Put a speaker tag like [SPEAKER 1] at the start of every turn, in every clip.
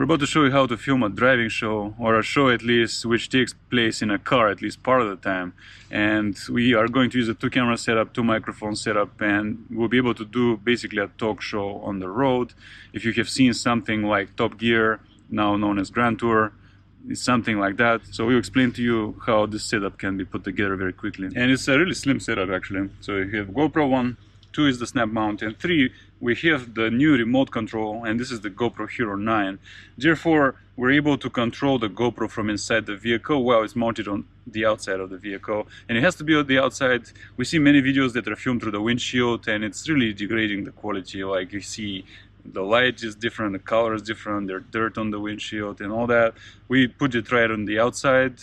[SPEAKER 1] We're about to show you how to film a driving show, or a show at least, which takes place in a car at least part of the time. And we are going to use a 2-camera setup, 2 microphone setup, and we'll be able to do basically a talk show on the road. If you have seen something like Top Gear, now known as Grand Tour, it's something like that. So we'll explain to you how this setup can be put together very quickly. And it's a really slim setup actually. So you have GoPro 1, 2 is the snap mount, and 3 we have the new remote control, and this is the GoPro Hero 9. Therefore, we're able to control the GoPro from inside the vehicle while it's mounted on the outside of the vehicle. And it has to be on the outside. We see many videos that are filmed through the windshield, and it's really degrading the quality. Like you see the light is different, the color is different, there's dirt on the windshield and all that. We put it right on the outside,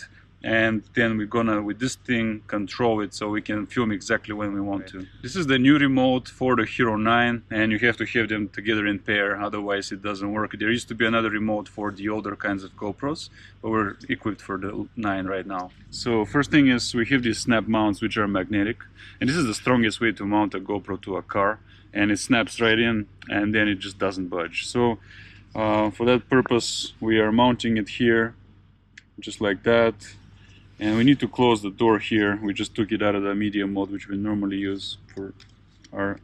[SPEAKER 1] and then we're gonna, with this thing, control it so we can film exactly when we want to. This is the new remote for the Hero 9, and you have to have them together in pair, otherwise it doesn't work. There used to be another remote for the older kinds of GoPros, but we're equipped for the 9 right now. So first thing is we have these snap mounts which are magnetic, and this is the strongest way to mount a GoPro to a car, and it snaps right in and then it just doesn't budge. So for that purpose we are mounting it here just like that. And we need to close the door here. We just took it out of the medium mode, which we normally use for our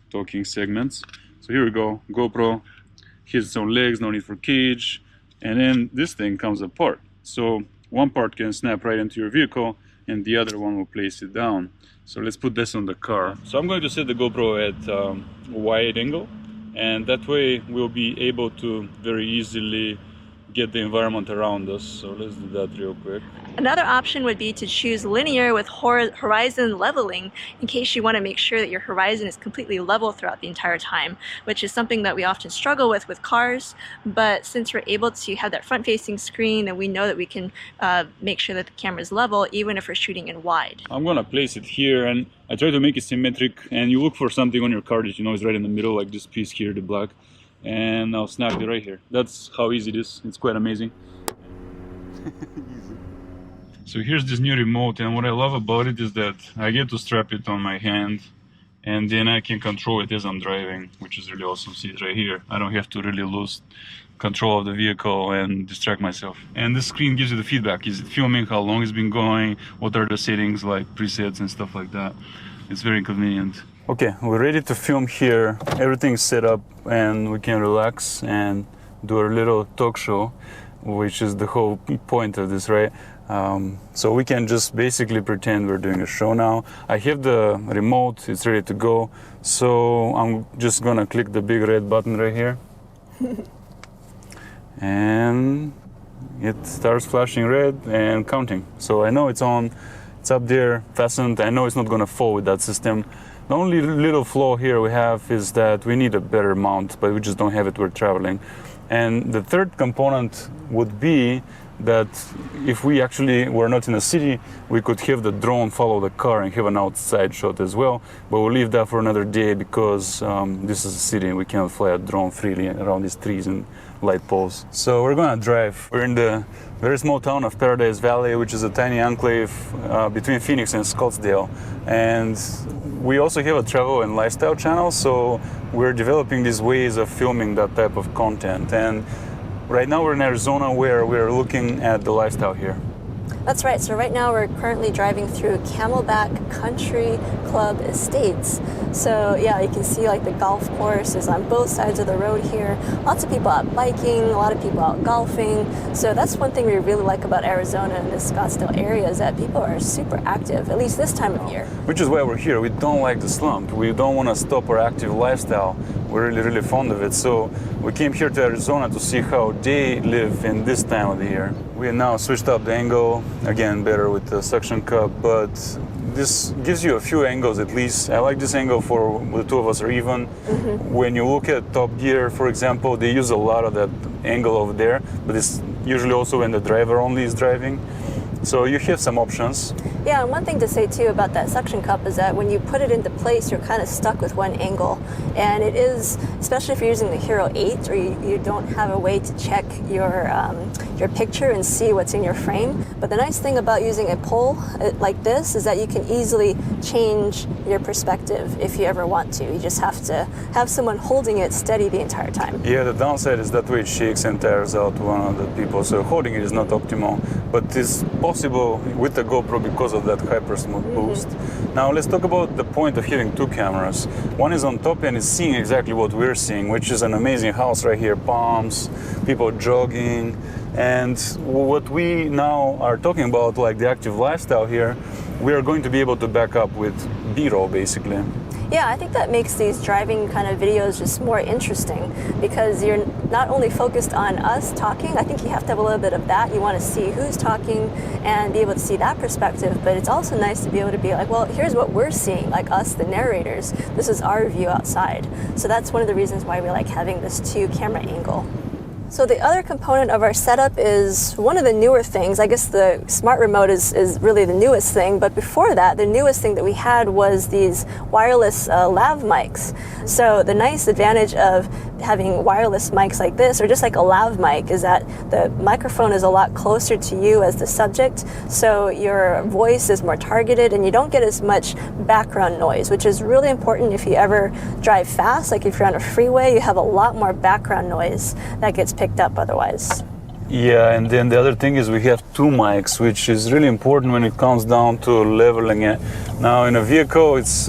[SPEAKER 1] talking segments. So here we go. GoPro has its own legs, no need for cage. And then this thing comes apart. So one part can snap right into your vehicle and the other one will place it down. So let's put this on the car. So I'm going to set the GoPro at a wide angle, and that way we'll be able to very easily get the environment around us. So let's do that real quick.
[SPEAKER 2] Another option would be to choose linear with horizon leveling in case you want to make sure that your horizon is completely level throughout the entire time, which is something that we often struggle with cars. But since we're able to have that front-facing screen, and we know that we can make sure that the camera is level even if we're shooting in wide.
[SPEAKER 1] I'm gonna place it here, and I try to make it symmetric, and you look for something on your car that you know is right in the middle, like this piece here, the black, and I'll snap it right here. That's how easy it is. It's quite amazing. So here's this new remote, and what I love about it is that I get to strap it on my hand, and then I can control it as I'm driving, which is really awesome. See it right here. I don't have to really lose control of the vehicle and distract myself. And this screen gives you the feedback. Is it filming? How long it's been going? What are the settings, like presets and stuff like that? It's very convenient. Okay, we're ready to film here. Everything's set up and we can relax and do a little talk show, which is the whole point of this, right? So we can just basically pretend we're doing a show now. I have the remote, it's ready to go. So I'm just gonna click the big red button right here. And it starts flashing red and counting. So I know it's on, it's up there, fastened. I know it's not gonna fall with that system. The only little flaw here we have is that we need a better mount, but we just don't have it, we're traveling. And the third component would be that if we actually were not in a city, we could have the drone follow the car and have an outside shot as well. But we'll leave that for another day because this is a city and we cannot fly a drone freely around these trees and light poles. So we're gonna drive. We're in the very small town of Paradise Valley, which is a tiny enclave between Phoenix and Scottsdale. And we also have a travel and lifestyle channel, so we're developing these ways of filming that type of content. And right now we're in Arizona, where we're looking at the lifestyle here.
[SPEAKER 2] That's right. So right now we're currently driving through Camelback Country Club Estates. So yeah, you can see like the golf course is on both sides of the road here. Lots of people out biking, a lot of people out golfing. So that's one thing we really like about Arizona and the Scottsdale area, is that people are super active, at least this time of year.
[SPEAKER 1] Which is why we're here. We don't like the slump. We don't want to stop our active lifestyle. We're really fond of it. So we came here to Arizona to see how they live in this time of the year. We have now switched up the angle, again better with the suction cup, but this gives you a few angles at least. I like this angle for the two of us are even. When you look at Top Gear, for example, they use a lot of that angle over there, but it's usually also when the driver only is driving. So you have some options.
[SPEAKER 2] Yeah, and one thing to say too about that suction cup is that when you put it into place, you're kind of stuck with one angle. And it is, especially if you're using the Hero 8, or you don't have a way to check your picture and see what's in your frame. But the nice thing about using a pole like this is that you can easily change your perspective if you ever want to. You just have to have someone holding it steady the entire time.
[SPEAKER 1] Yeah, the downside is that way it shakes and tires out one of the people, so holding it is not optimal, but it's possible with the GoPro because of that hyper smooth boost. Now let's talk about the point of having two cameras. One is on top and is seeing exactly what we're seeing, which is an amazing house right here, palms, people jogging, and what we now are talking about, like the active lifestyle here, we are going to be able to back up with B-roll basically.
[SPEAKER 2] Yeah, I think that makes these driving kind of videos just more interesting because you're not only focused on us talking, I think you have to have a little bit of that. You want to see who's talking and be able to see that perspective, but it's also nice to be able to be like, well, here's what we're seeing, like us, the narrators. This is our view outside. So that's one of the reasons why we like having this two camera angle. So the other component of our setup is one of the newer things. I guess the smart remote is really the newest thing, but before that, the newest thing that we had was these wireless lav mics. So the nice advantage of having wireless mics like this, or just like a lav mic, is that the microphone is a lot closer to you as the subject, so your voice is more targeted and you don't get as much background noise, which is really important if you ever drive fast. Like if you're on a freeway, you have a lot more background noise that gets picked up otherwise.
[SPEAKER 1] Yeah, and then the other thing is we have two mics, which is really important when it comes down to leveling it. Now in a vehicle, it's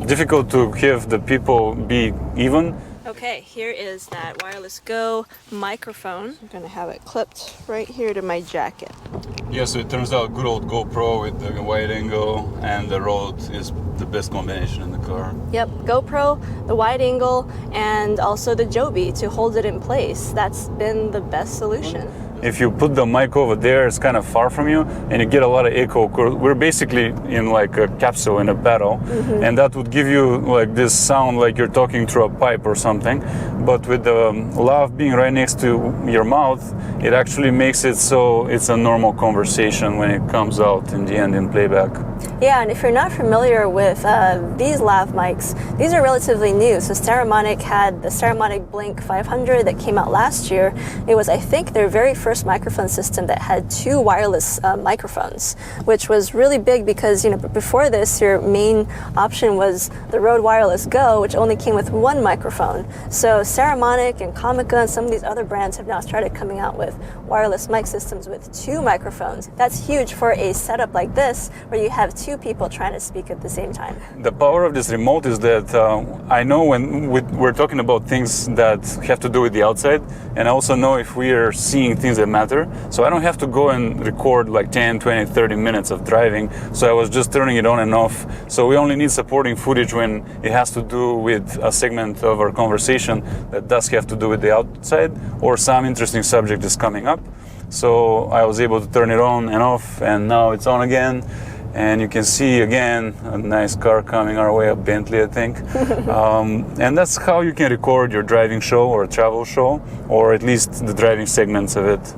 [SPEAKER 1] difficult to have the people be even.
[SPEAKER 2] Okay, here is that Wireless Go microphone. I'm gonna have it clipped right here to my jacket.
[SPEAKER 1] Yeah, so it turns out good old GoPro with the wide angle and the Rode is the best combination in the car.
[SPEAKER 2] Yep, GoPro, the wide angle, and also the Joby to hold it in place. That's been the best solution.
[SPEAKER 1] If you put the mic over there, it's kind of far from you and you get a lot of echo. We're basically in like a capsule in a battle, and that would give you like this sound like you're talking through a pipe or something. But with the lav being right next to your mouth, it actually makes it so it's a normal conversation when it comes out in the end in playback.
[SPEAKER 2] Yeah, and if you're not familiar with these lav mics, these are relatively new. So Saramonic had the Saramonic Blink 500 that came out last year. It was, I think, their very first microphone system that had two wireless microphones, which was really big because, you know, before this, your main option was the Rode Wireless Go, which only came with one microphone. So Saramonic and Comica and some of these other brands have now started coming out with wireless mic systems with two microphones. That's huge for a setup like this, where you have two people trying to speak at the same time.
[SPEAKER 1] The power of this remote is that I know when we're talking about things that have to do with the outside, and I also know if we are seeing things that matter. So I don't have to go and record like 10, 20, 30 minutes of driving. So I was just turning it on and off. So we only need supporting footage when it has to do with a segment of our conversation that does have to do with the outside or some interesting subject is coming up. So I was able to turn it on and off, and now it's on again. And you can see again a nice car coming our way, a Bentley, I think. And that's how you can record your driving show or a travel show, or at least the driving segments of it.